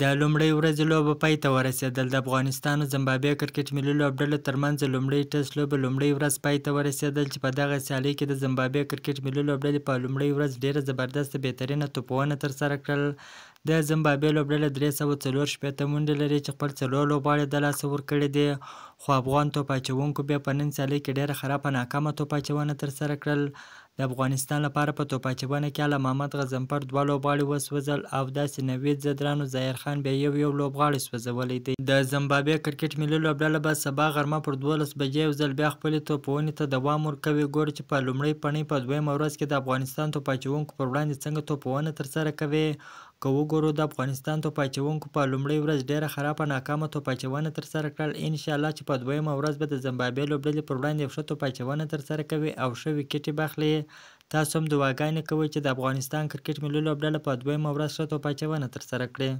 د لومړۍ ورځې لوبه پای ته ورسېدل. د افغانستان او زمبابوې کرکټ ملي لوبډلو ترمنځ لومړی ټېسټ لوبه لومړۍ ورځ پای ته ورسېدل چې په دغه سیالۍ کې د زمبابوې کرکټ ملي لوبډلې په لومړۍ ورځ ډېره زبردسته بهترینه توپونه ترسره کړل. د زمبابوې لوبډله 364 منډې لري چې خپل 4 لوبغاړي د لاسه ورکړي دي، خو افغان توپ اچوونکو بیا په نن سیالۍ کې ډېره خرابه ناکامه توپ اچونه ترسره کړل. د افغانستان لپاره په توپ اچونه کې اعلی محمد غضنفر 2 لوبغاړي وسوځل او داسې نوید زدران او ظاهر خان بیا یو لوبغاړی سوځولی دی. د زمبابوې کرکټ ملي لوبډله به سبا غرمه پر 12 بجې یو ځل بیا خپلې توپونې ته دوام ورکوي. ګورو چې په لومړۍ پړۍ په دویمه ورځ کې د افغانستان توپ اچوونکو پر وړاندې څنګه توپونه ترسره کوي. که وګورو د افغانستان توپ اچوونکو په لومړۍ ورځ ډېره خرابه ناکامه توپ اچونه ترسره کړل. انشاءالله چې په دویمه ورځ به د زمبابوې لوبډلې پر وړاندې یو ښه توپ اچونه ترسره کوي او ښه وکټ یې به اخلي. تاسو هم دعاګانې کوئ چې د افغانستان کرکټ ملي لوبډله په دویمه ورځ ښه توپ اچونه ترسره کړي.